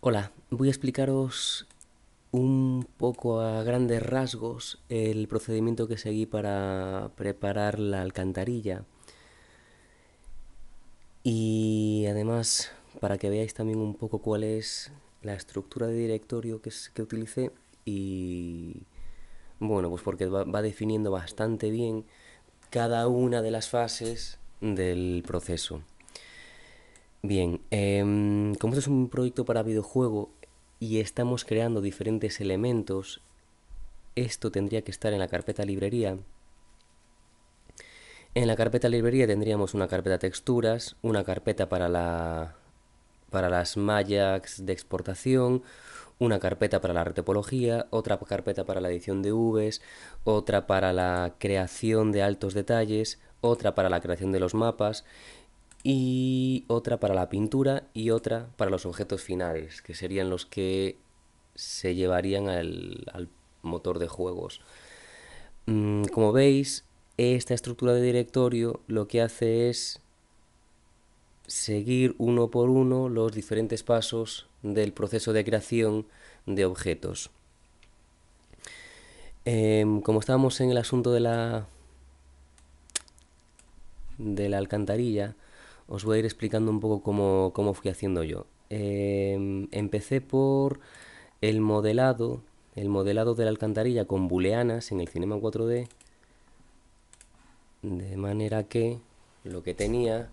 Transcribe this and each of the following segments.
Hola, voy a explicaros un poco a grandes rasgos el procedimiento que seguí para preparar la alcantarilla y además para que veáis también un poco cuál es la estructura de directorio que utilicé y bueno, pues porque va definiendo bastante bien cada una de las fases del proceso. Bien, como esto es un proyecto para videojuego y estamos creando diferentes elementos, esto tendría que estar en la carpeta librería. En la carpeta librería tendríamos una carpeta texturas, una carpeta para las mallas de exportación, una carpeta para la retopología, otra carpeta para la edición de Vs, otra para la creación de altos detalles, otra para la creación de los mapas y otra para la pintura y otra para los objetos finales, que serían los que se llevarían al motor de juegos. Como veis, esta estructura de directorio lo que hace es seguir uno por uno los diferentes pasos del proceso de creación de objetos. Como estábamos en el asunto de la alcantarilla, os voy a ir explicando un poco cómo fui haciendo yo. Empecé por el modelado, el modelado de la alcantarilla con booleanas en el Cinema 4D, de manera que lo que tenía,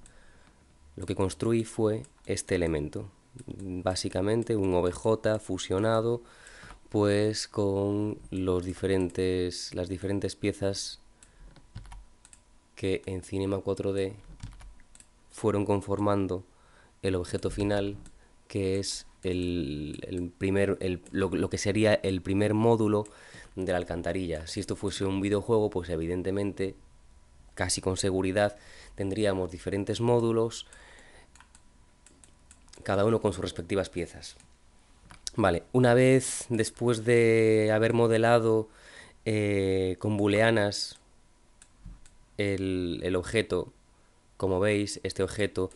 lo que construí fue este elemento. Básicamente un OBJ fusionado pues con las diferentes piezas que en Cinema 4D fueron conformando el objeto final, que es lo que sería el primer módulo de la alcantarilla. Si esto fuese un videojuego, pues evidentemente, casi con seguridad, tendríamos diferentes módulos, cada uno con sus respectivas piezas. Vale, una vez después de haber modelado con booleanas el objeto, como veis, este objeto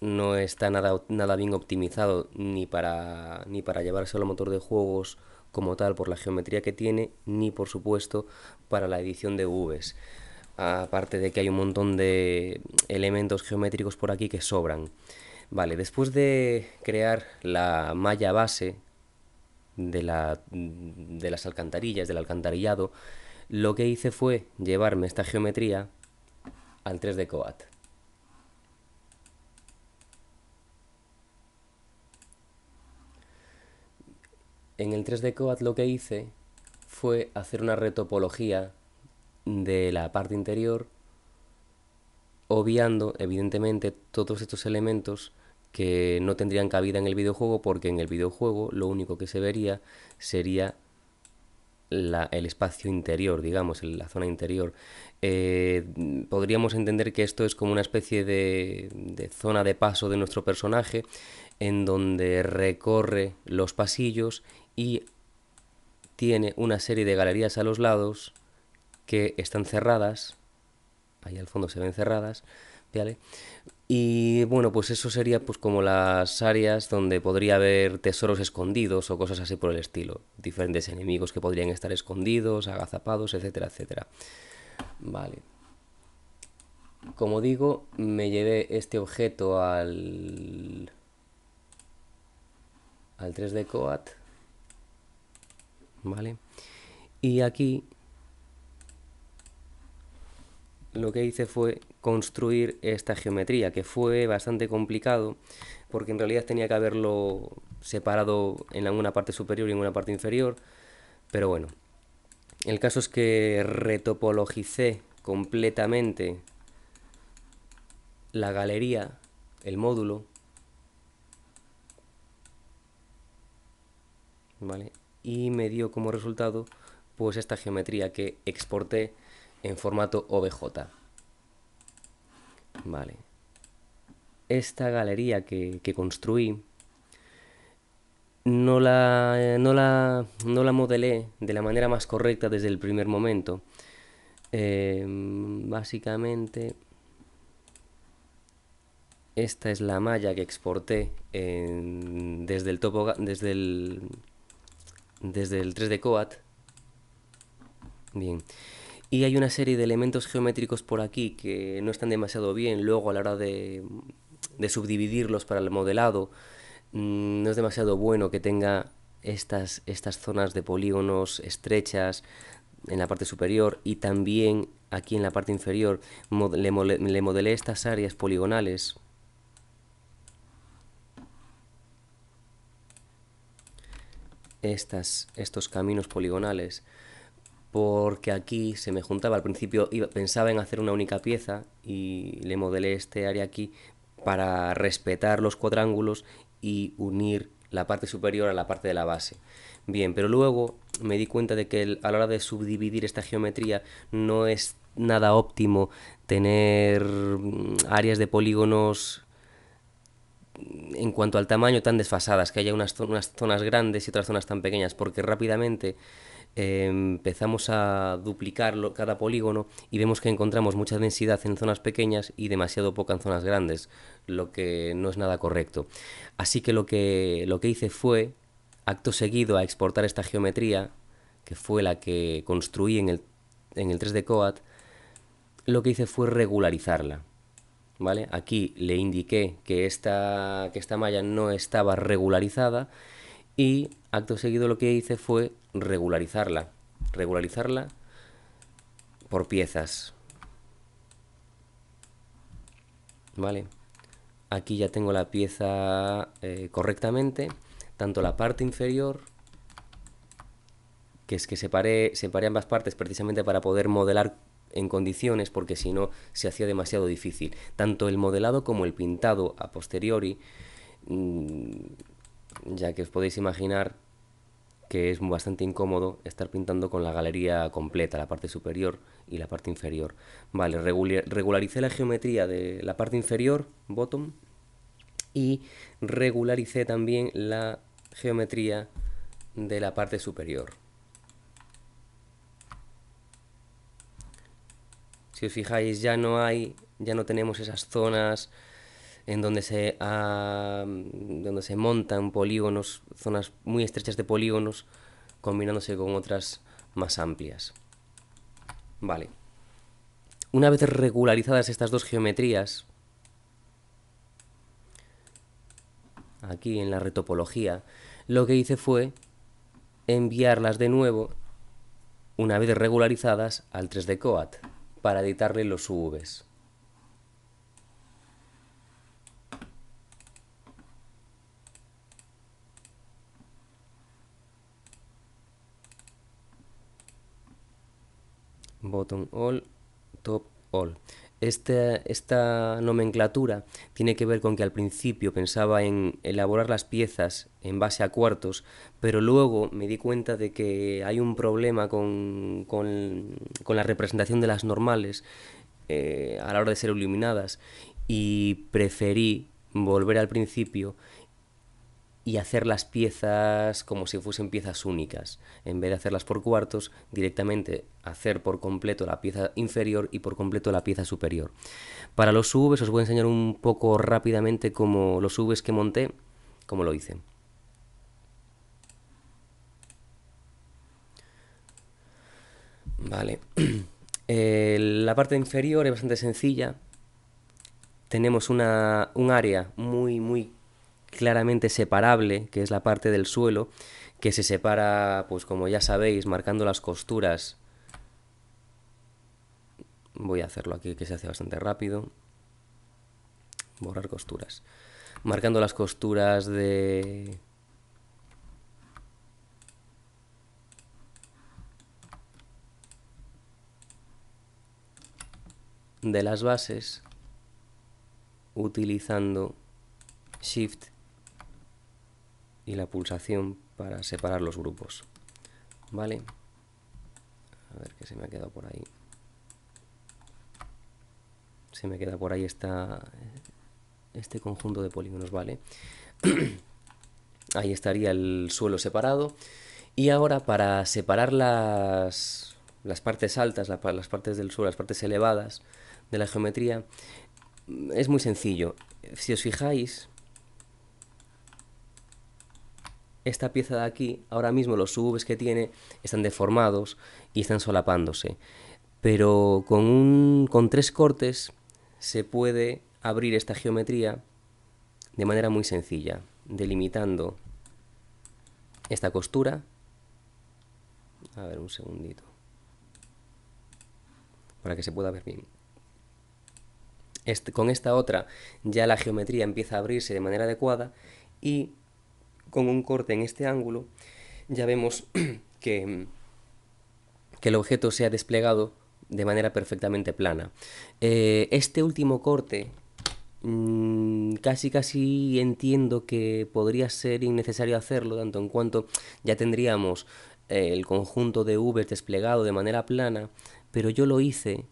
no está nada bien optimizado ni para llevárselo al motor de juegos como tal por la geometría que tiene, ni por supuesto para la edición de Vs. Aparte de que hay un montón de elementos geométricos por aquí que sobran. Vale, después de crear la malla base de las alcantarillas, del alcantarillado, lo que hice fue llevarme esta geometría al 3D Coat. En el 3D Coat lo que hice fue hacer una retopología de la parte interior, obviando evidentemente todos estos elementos que no tendrían cabida en el videojuego, porque en el videojuego lo único que se vería sería el espacio interior, digamos, la zona interior. Podríamos entender que esto es como una especie de zona de paso de nuestro personaje, en donde recorre los pasillos y tiene una serie de galerías a los lados que están cerradas, ahí al fondo se ven cerradas, ¿vale? Y bueno, pues eso sería pues como las áreas donde podría haber tesoros escondidos o cosas así por el estilo. Diferentes enemigos que podrían estar escondidos, agazapados, etcétera, etcétera. Vale. Como digo, me llevé este objeto al 3D Coat, ¿vale? Y aquí lo que hice fue construir esta geometría, que fue bastante complicado, porque en realidad tenía que haberlo separado en una parte superior y en una parte inferior, pero bueno, el caso es que retopologicé completamente la galería, el módulo, ¿vale? Y me dio como resultado pues esta geometría que exporté en formato OBJ, ¿vale? Esta galería que construí no la modelé de la manera más correcta desde el primer momento. Básicamente Esta es la malla que exporté desde el desde el 3D Coat. Bien. Y hay una serie de elementos geométricos por aquí que no están demasiado bien. Luego a la hora de subdividirlos para el modelado, no es demasiado bueno que tenga estas zonas de polígonos estrechas en la parte superior y también aquí en la parte inferior le modelé estas áreas poligonales. Estos caminos poligonales, porque aquí se me juntaba, al principio pensaba en hacer una única pieza y le modelé este área aquí para respetar los cuadrángulos y unir la parte superior a la parte de la base. Bien, pero luego me di cuenta de que a la hora de subdividir esta geometría no es nada óptimo tener áreas de polígonos en cuanto al tamaño tan desfasadas, que haya unas zonas grandes y otras zonas tan pequeñas, porque rápidamente empezamos a duplicar cada polígono y vemos que encontramos mucha densidad en zonas pequeñas y demasiado poca en zonas grandes, lo que no es nada correcto. Así que lo que hice fue, acto seguido a exportar esta geometría, que fue la que construí en el 3D Coat, lo que hice fue regularizarla. ¿Vale? Aquí le indiqué que esta malla no estaba regularizada y acto seguido lo que hice fue regularizarla. Regularizarla por piezas. ¿Vale? Aquí ya tengo la pieza correctamente, tanto la parte inferior, que es que separé ambas partes precisamente para poder modelar en condiciones, porque si no se hacía demasiado difícil. Tanto el modelado como el pintado a posteriori, ya que os podéis imaginar que es bastante incómodo estar pintando con la galería completa, la parte superior y la parte inferior. Vale, regularicé la geometría de la parte inferior, bottom, y regularicé también la geometría de la parte superior. Si os fijáis, ya no tenemos esas zonas en donde se montan polígonos, zonas muy estrechas de polígonos, combinándose con otras más amplias. Vale. Una vez regularizadas estas dos geometrías, aquí en la retopología, lo que hice fue enviarlas de nuevo, una vez regularizadas, al 3D Coat para editarle los UVs. Bottom all, top all. Esta nomenclatura tiene que ver con que al principio pensaba en elaborar las piezas en base a cuartos, pero luego me di cuenta de que hay un problema con la representación de las normales a la hora de ser iluminadas y preferí volver al principio y hacer las piezas como si fuesen piezas únicas. En vez de hacerlas por cuartos, directamente hacer por completo la pieza inferior y por completo la pieza superior. Para los subs os voy a enseñar un poco rápidamente cómo los subs que monté, cómo lo hice. Vale. La parte inferior es bastante sencilla. Tenemos un área muy claramente separable, que es la parte del suelo, que se separa, pues como ya sabéis, marcando las costuras. Voy a hacerlo aquí, que se hace bastante rápido. Borrar costuras. Marcando las costuras de las bases, utilizando Shift y la pulsación para separar los grupos. Vale. A ver qué se me ha quedado por ahí. Se me queda por ahí este conjunto de polígonos, vale. Ahí estaría el suelo separado. Y ahora para separar las partes altas, las partes del suelo, las partes elevadas de la geometría, es muy sencillo. Si os fijáis, esta pieza de aquí, ahora mismo los subs que tiene están deformados y están solapándose. Pero con 3 cortes se puede abrir esta geometría de manera muy sencilla, delimitando esta costura. A ver, un segundito, para que se pueda ver bien. Con esta otra ya la geometría empieza a abrirse de manera adecuada, y con un corte en este ángulo ya vemos que, que el objeto se ha desplegado de manera perfectamente plana. Este último corte casi entiendo que podría ser innecesario hacerlo, tanto en cuanto ya tendríamos el conjunto de V desplegado de manera plana, pero yo lo hice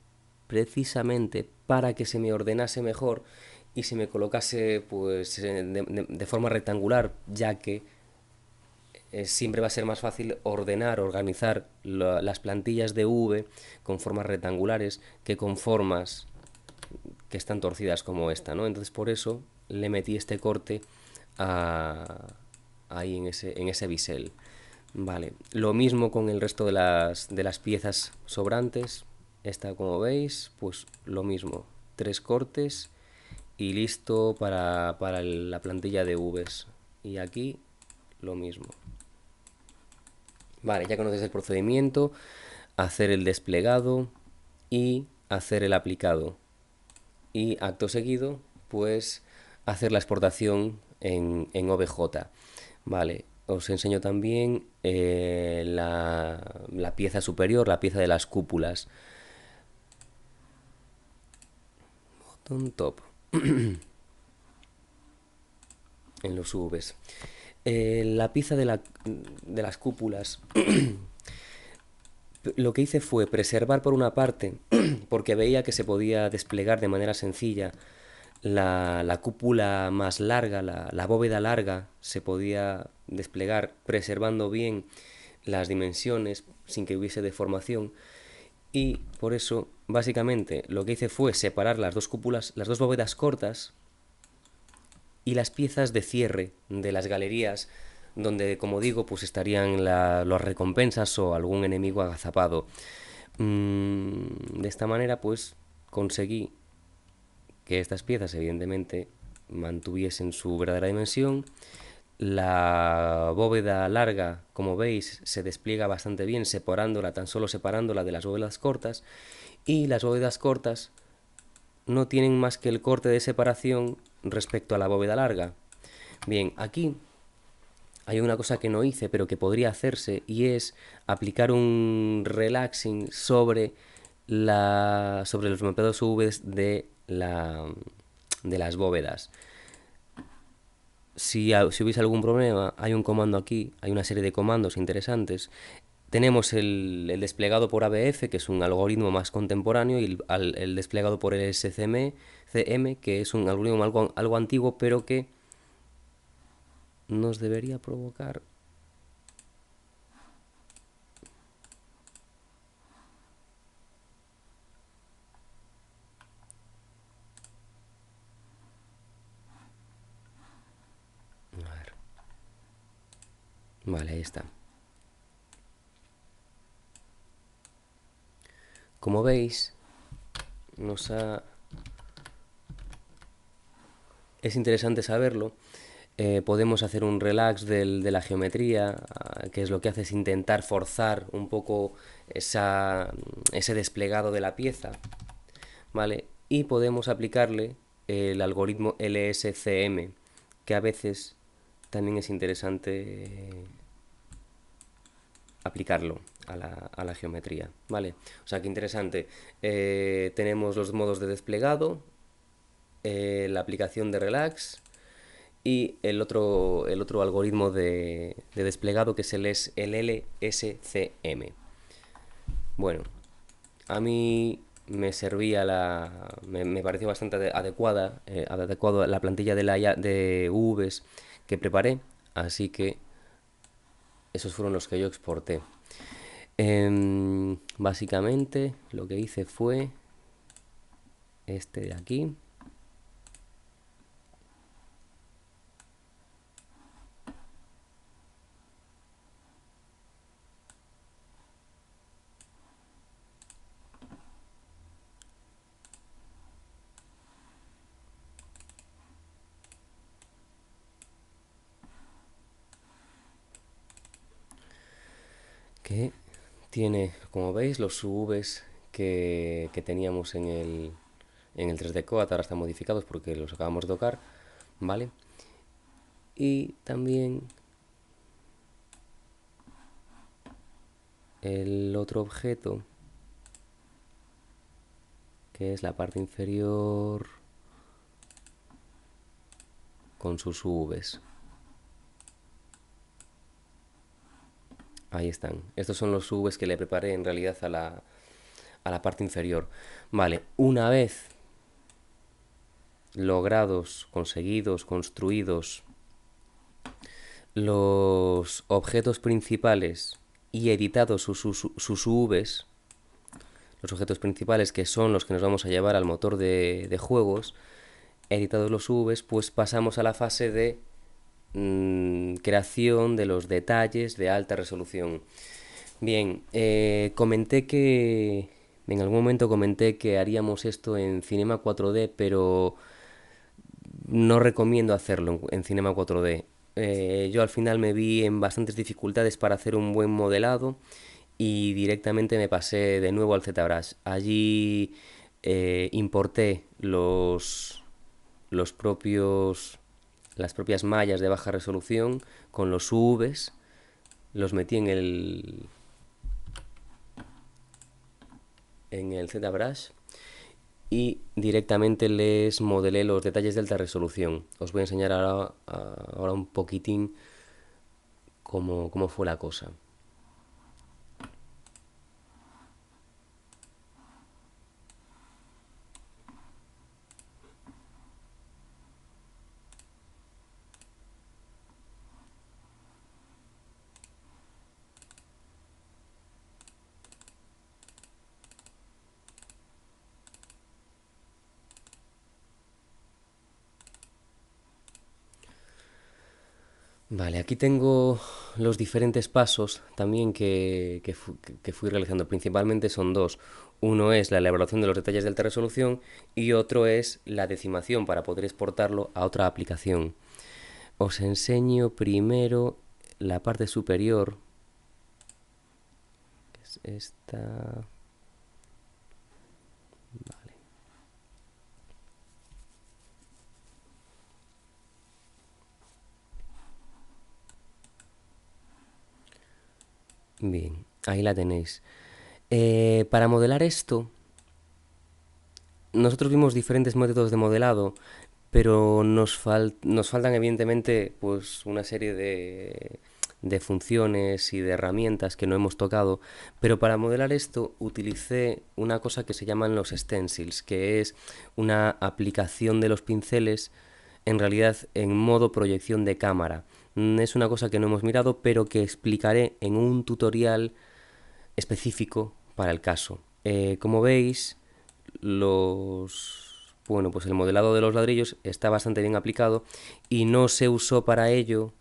precisamente para que se me ordenase mejor y se me colocase pues de forma rectangular, ya que siempre va a ser más fácil organizar las plantillas de V con formas rectangulares que con formas que están torcidas como esta, ¿no? Entonces por eso le metí este corte ahí en ese bisel. Vale, lo mismo con el resto de las piezas sobrantes. Esta, como veis, pues lo mismo, 3 cortes y listo para la plantilla de Vs. Y aquí lo mismo. Vale, ya conoces el procedimiento, hacer el desplegado y hacer el aplicado. Y acto seguido, pues hacer la exportación en OBJ. Vale, os enseño también la pieza superior, la pieza de las cúpulas. Botón top. En los Vs. La pieza de las cúpulas, lo que hice fue preservar por una parte, porque veía que se podía desplegar de manera sencilla la cúpula más larga, la bóveda larga, se podía desplegar preservando bien las dimensiones sin que hubiese deformación, y por eso básicamente lo que hice fue separar las dos cúpulas, las dos bóvedas cortas y las piezas de cierre de las galerías, donde, como digo, pues estarían las recompensas o algún enemigo agazapado. De esta manera pues conseguí que estas piezas evidentemente mantuviesen su verdadera dimensión. La bóveda larga, como veis, se despliega bastante bien separándola, tan solo separándola de las bóvedas cortas, y las bóvedas cortas no tienen más que el corte de separación respecto a la bóveda larga. Bien, aquí hay una cosa que no hice pero que podría hacerse, y es aplicar un relaxing sobre los mapeados V de las bóvedas. Si hubiese algún problema, hay un comando aquí, hay una serie de comandos interesantes. Tenemos el desplegado por ABF, que es un algoritmo más contemporáneo, y el desplegado por LSCM, que es un algoritmo algo antiguo, pero que nos debería provocar... A ver. Vale, ahí está. Como veis, es interesante saberlo. Podemos hacer un relax de la geometría, que es lo que hace es intentar forzar un poco ese desplegado de la pieza, ¿vale? Y podemos aplicarle el algoritmo LSCM, que a veces también es interesante aplicarlo a la geometría, ¿vale? O sea, que interesante. Tenemos los modos de desplegado, la aplicación de relax y el otro algoritmo de desplegado, que es el LSCM. Bueno, a mí me servía me pareció bastante adecuado la plantilla de Vs que preparé, así que esos fueron los que yo exporté. Básicamente lo que hice fue este de aquí. que tiene, como veis, los UVs que teníamos en el 3D Coat, ahora están modificados porque los acabamos de tocar, ¿vale? Y también el otro objeto, que es la parte inferior con sus UVs. Ahí están. Estos son los UVs que le preparé en realidad a la parte inferior. Vale, una vez logrados, conseguidos, construidos los objetos principales y editados sus UVs, los objetos principales que son los que nos vamos a llevar al motor de juegos, editados los UVs, pues pasamos a la fase de creación de los detalles de alta resolución. Bien, comenté que en algún momento comenté que haríamos esto en Cinema 4D, pero no recomiendo hacerlo en Cinema 4D. Yo al final me vi en bastantes dificultades para hacer un buen modelado y directamente me pasé de nuevo al ZBrush. Allí importé los propios, las propias mallas de baja resolución con los UVs, los metí en el ZBrush y directamente les modelé los detalles de alta resolución. Os voy a enseñar ahora un poquitín cómo fue la cosa. Vale, aquí tengo los diferentes pasos también que fui realizando. Principalmente son dos. Uno es la elaboración de los detalles de alta resolución y otro es la decimación para poder exportarlo a otra aplicación. Os enseño primero la parte superior, que es esta. Vale. Bien, ahí la tenéis. Para modelar esto, nosotros vimos diferentes métodos de modelado, pero nos faltan evidentemente pues una serie de funciones y de herramientas que no hemos tocado, pero para modelar esto utilicé una cosa que se llaman los stencils, que es una aplicación de los pinceles en realidad en modo proyección de cámara. Es una cosa que no hemos mirado, pero que explicaré en un tutorial específico para el caso. Como veis, bueno, pues el modelado de los ladrillos está bastante bien aplicado y no se usó para ello,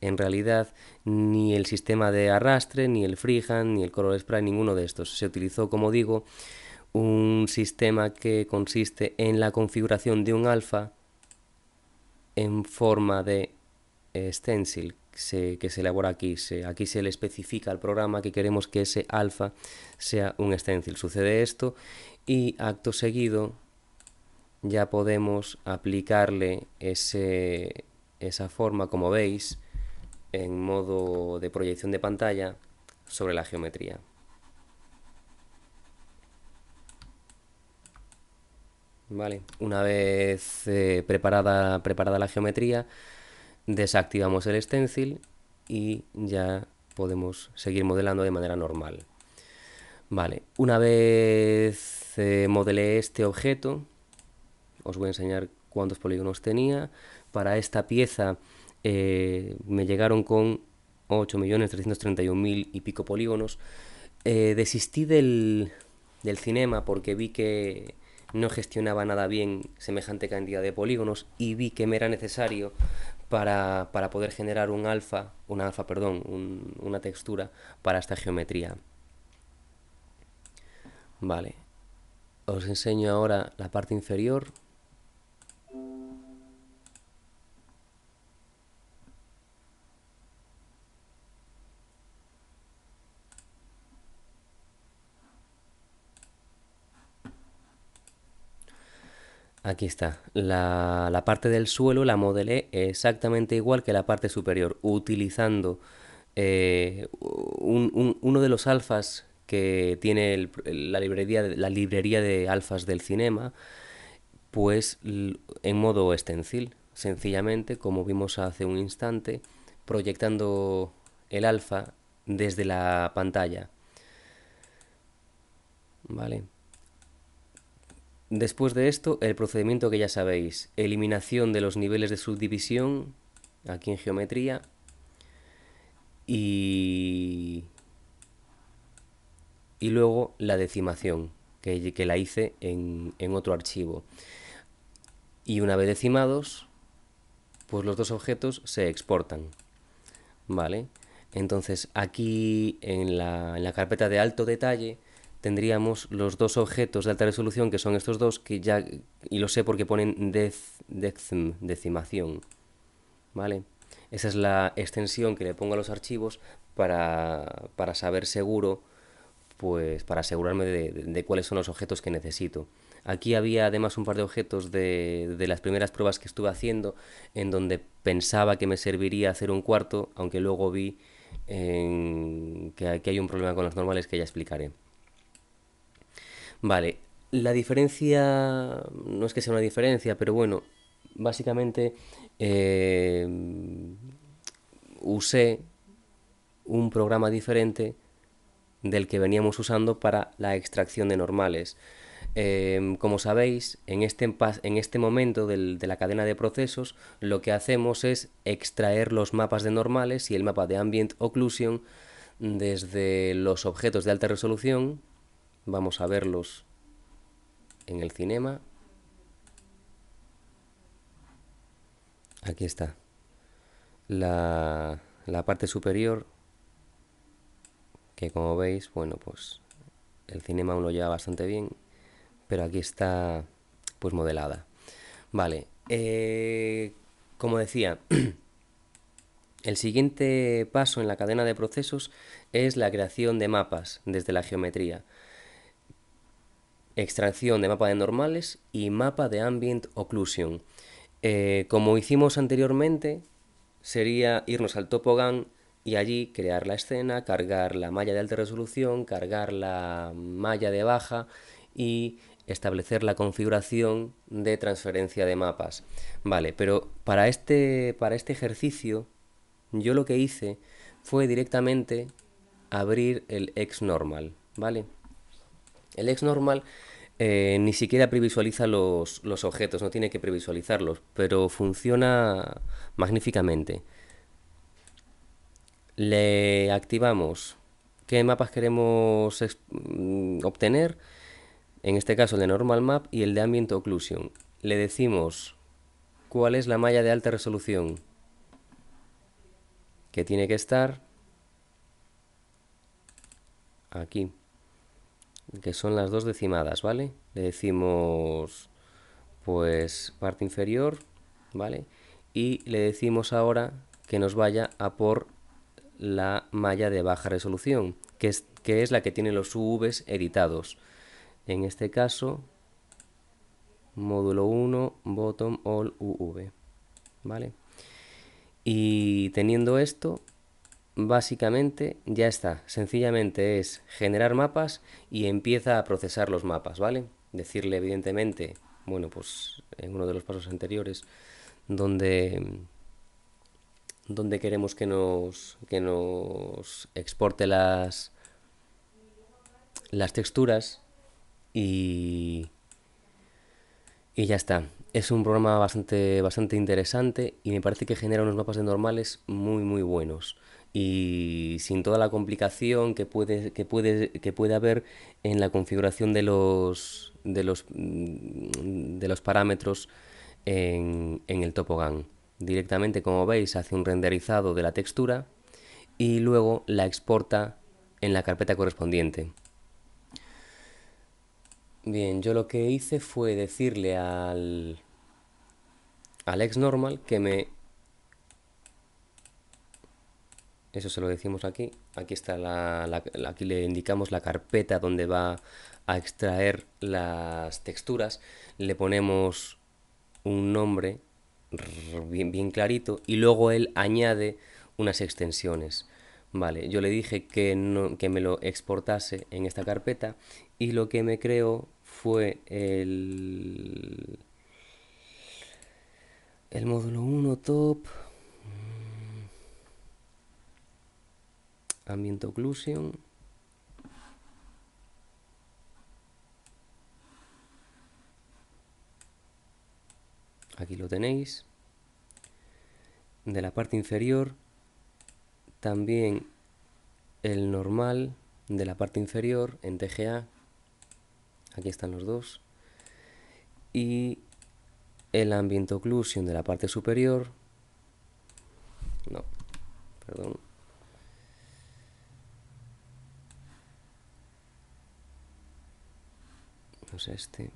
en realidad, ni el sistema de arrastre, ni el freehand, ni el color spray, ninguno de estos. Se utilizó, como digo, un sistema que consiste en la configuración de un alfa en forma de stencil que se elabora aquí. Aquí se le especifica al programa que queremos que ese alfa sea un stencil. Sucede esto y acto seguido ya podemos aplicarle esa forma, como veis, en modo de proyección de pantalla sobre la geometría. ¿Vale? Una vez preparada la geometría, desactivamos el stencil y ya podemos seguir modelando de manera normal. Vale, una vez modelé este objeto, os voy a enseñar cuántos polígonos tenía. Para esta pieza me llegaron con 8.331.000 y pico polígonos. Desistí del cinema porque vi que no gestionaba nada bien semejante cantidad de polígonos y vi que me era necesario para poder generar una textura para esta geometría. Vale, os enseño ahora la parte inferior. Aquí está. La parte del suelo la modelé exactamente igual que la parte superior, utilizando uno de los alfas que tiene la librería de alfas del cinema, pues en modo stencil, sencillamente, como vimos hace un instante, proyectando el alfa desde la pantalla. ¿Vale? Después de esto, el procedimiento que ya sabéis, eliminación de los niveles de subdivisión, aquí en geometría, y, y luego la decimación, que la hice en otro archivo. Y una vez decimados, pues los dos objetos se exportan, ¿vale? Entonces aquí en la carpeta de alto detalle tendríamos los dos objetos de alta resolución, que son estos dos, que ya, y lo sé porque ponen decimación, ¿vale? Esa es la extensión que le pongo a los archivos para saber seguro, pues para asegurarme de cuáles son los objetos que necesito. Aquí había además un par de objetos de las primeras pruebas que estuve haciendo, en donde pensaba que me serviría hacer un cuarto, aunque luego vi que aquí hay un problema con los normales que ya explicaré. Vale, la diferencia, no es que sea una diferencia, pero bueno, básicamente eh, usé un programa diferente del que veníamos usando para la extracción de normales. Como sabéis, en este momento de la cadena de procesos, lo que hacemos es extraer los mapas de normales y el mapa de Ambient Occlusion desde los objetos de alta resolución. Vamos a verlos en el cinema. Aquí está. La parte superior, que como veis, bueno, pues el cinema aún lo lleva bastante bien, pero aquí está pues modelada. Vale, como decía, el siguiente paso en la cadena de procesos es la creación de mapas desde la geometría, extracción de mapa de normales y mapa de ambient occlusion. Como hicimos anteriormente, sería irnos al topogan y allí crear la escena, cargar la malla de alta resolución, cargar la malla de baja y establecer la configuración de transferencia de mapas. Vale, pero para este ejercicio yo lo que hice fue directamente abrir el XNormal, ¿vale? El XNormal ni siquiera previsualiza los objetos, no tiene que previsualizarlos, pero funciona magníficamente. Le activamos qué mapas queremos obtener, en este caso el de Normal Map y el de Ambient Occlusion. Le decimos cuál es la malla de alta resolución que tiene que estar aquí, que son las dos decimadas, ¿vale? Le decimos pues parte inferior, ¿vale? Y le decimos ahora que nos vaya a por la malla de baja resolución, que es la que tiene los UVs editados. En este caso, módulo 1, bottom all UV, ¿vale? Y teniendo esto, básicamente ya está. Sencillamente es generar mapas y empieza a procesar los mapas, ¿vale? Decirle evidentemente, bueno, pues en uno de los pasos anteriores, donde, donde queremos que nos exporte las texturas y, y ya está. Es un programa bastante interesante y me parece que genera unos mapas de normales muy muy buenos y sin toda la complicación que puede haber en la configuración de los parámetros en el topogan. Directamente, como veis, hace un renderizado de la textura y luego la exporta en la carpeta correspondiente. Bien, yo lo que hice fue decirle al XNormal que eso se lo decimos aquí. Aquí está aquí le indicamos la carpeta donde va a extraer las texturas. Le ponemos un nombre bien clarito y luego él añade unas extensiones. Vale, yo le dije que, no, que me lo exportase en esta carpeta y lo que me creó fue el módulo 1 top, ambient occlusion. Aquí lo tenéis. De la parte inferior también el normal de la parte inferior en TGA. Aquí están los dos. Y el ambient occlusion de la parte superior. No, perdón. No es este.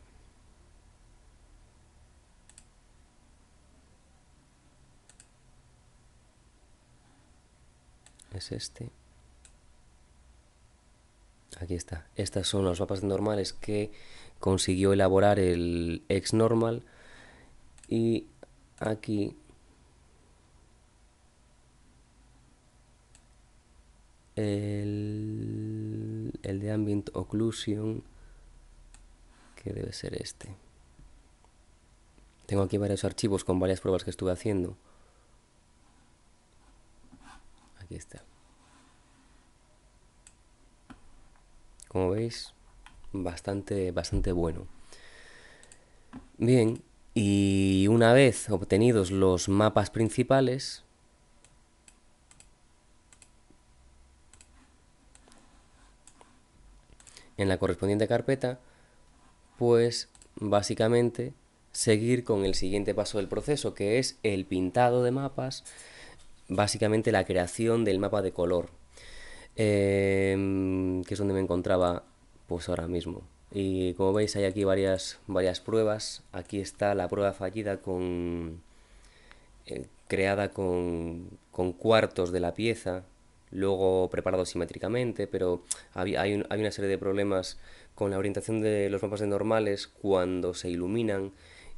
Es este. Aquí está. Estas son los mapas normales que consiguió elaborar el XNormal. Y aquí el de ambient occlusion, que debe ser este. Tengo aquí varios archivos con varias pruebas que estuve haciendo. Aquí está. Como veis, bastante bueno. Bien, y una vez obtenidos los mapas principales, en la correspondiente carpeta, pues básicamente seguir con el siguiente paso del proceso, que es el pintado de mapas, básicamente la creación del mapa de color, que es donde me encontraba pues ahora mismo. Y como veis hay aquí varias pruebas. Aquí está la prueba fallida creada con cuartos de la pieza, luego preparado simétricamente, pero hay una serie de problemas con la orientación de los mapas de normales cuando se iluminan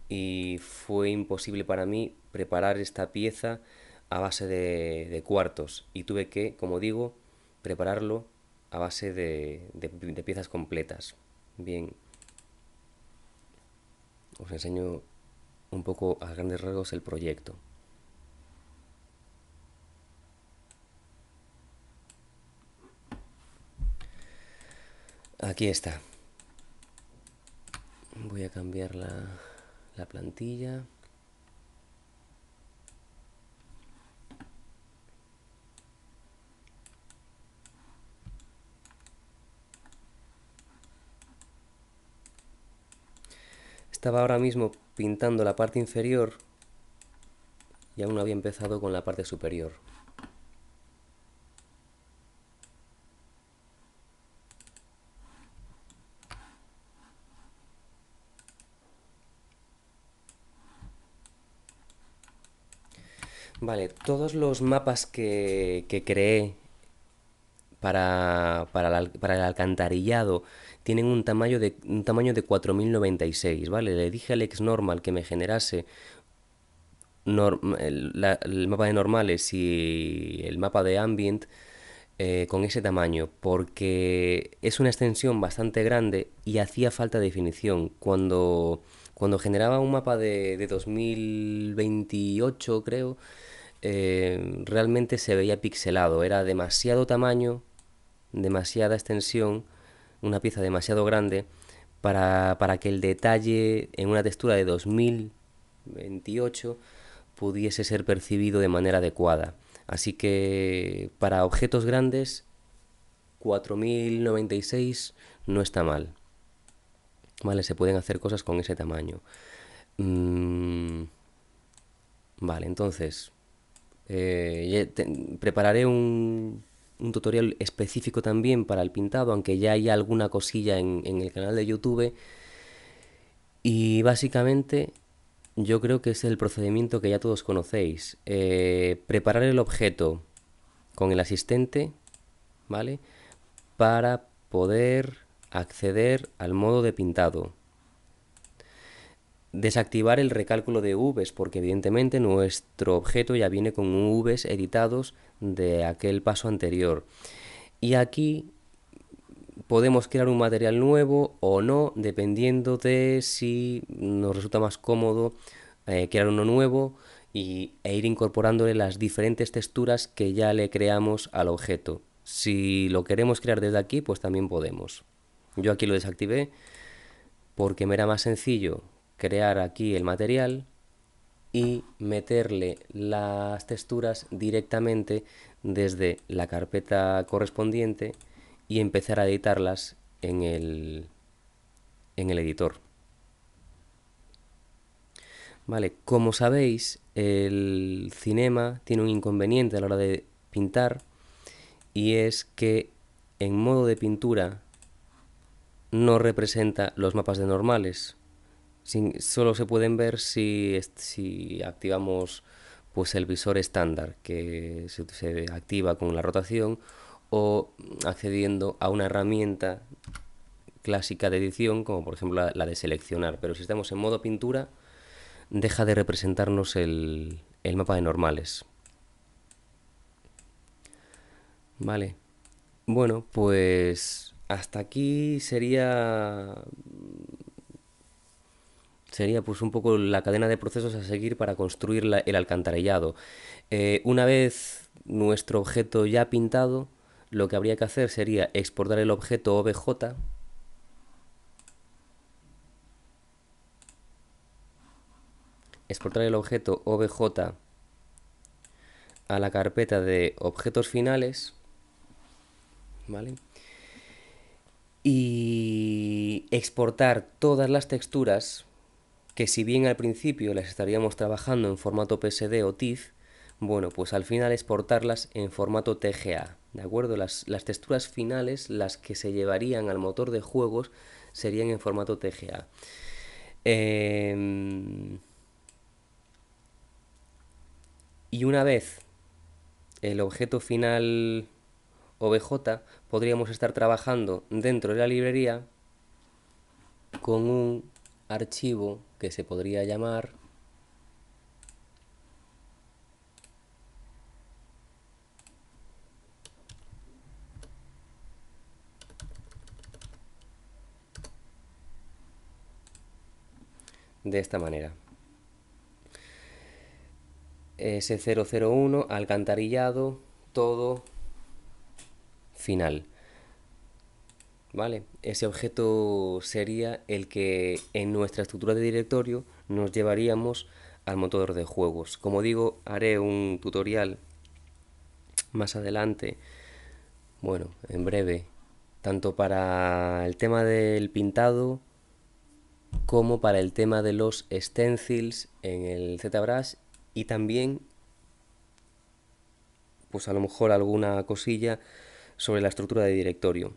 y fue imposible para mí preparar esta pieza a base de cuartos y tuve que, como digo, prepararlo a base de piezas completas. Bien, os enseño un poco a grandes rasgos el proyecto. Aquí está. Voy a cambiar la plantilla. Estaba ahora mismo pintando la parte inferior y aún no había empezado con la parte superior. Vale, todos los mapas que creé para el alcantarillado tienen un tamaño de 4096, ¿vale? Le dije al XNormal que me generase el mapa de normales y el mapa de ambient con ese tamaño, porque es una extensión bastante grande y hacía falta definición. Cuando generaba un mapa de 2028, creo, realmente se veía pixelado, era demasiado tamaño, demasiada extensión, una pieza demasiado grande para que el detalle en una textura de 2028 pudiese ser percibido de manera adecuada. Así que para objetos grandes, 4096 no está mal. Vale, se pueden hacer cosas con ese tamaño. Vale, entonces prepararé un tutorial específico también para el pintado, aunque ya hay alguna cosilla en el canal de YouTube. Y básicamente yo creo que es el procedimiento que ya todos conocéis. Preparar el objeto con el asistente, ¿vale? Para poder acceder al modo de pintado. Desactivar el recálculo de Vs, porque evidentemente nuestro objeto ya viene con Vs editados de aquel paso anterior. Y aquí podemos crear un material nuevo o no, dependiendo de si nos resulta más cómodo crear uno nuevo e ir incorporándole las diferentes texturas que ya le creamos al objeto. Si lo queremos crear desde aquí, pues también podemos. Yo aquí lo desactivé porque me era más sencillo crear aquí el material y meterle las texturas directamente desde la carpeta correspondiente y empezar a editarlas en el editor. Vale, como sabéis, el cinema tiene un inconveniente a la hora de pintar y es que en modo de pintura no representa los mapas de normales. Solo se pueden ver si activamos pues el visor estándar que se activa con la rotación o accediendo a una herramienta clásica de edición como por ejemplo la de seleccionar. Pero si estamos en modo pintura deja de representarnos el mapa de normales. Vale. Bueno, pues hasta aquí sería pues un poco la cadena de procesos a seguir para construir el alcantarillado. Una vez nuestro objeto ya pintado, lo que habría que hacer sería exportar el objeto OBJ, exportar el objeto OBJ a la carpeta de objetos finales, ¿vale? Y exportar todas las texturas que si bien al principio las estaríamos trabajando en formato PSD o TIFF, bueno, pues al final exportarlas en formato TGA, ¿de acuerdo? Las texturas finales, las que se llevarían al motor de juegos, serían en formato TGA. Y una vez el objeto final OBJ, podríamos estar trabajando dentro de la librería con un archivo que se podría llamar de esta manera. S001 alcantarillado todo final. ¿Vale? Ese objeto sería el que en nuestra estructura de directorio nos llevaríamos al motor de juegos. Como digo, haré un tutorial más adelante, bueno, en breve, tanto para el tema del pintado como para el tema de los stencils en el ZBrush y también, pues a lo mejor alguna cosilla sobre la estructura de directorio.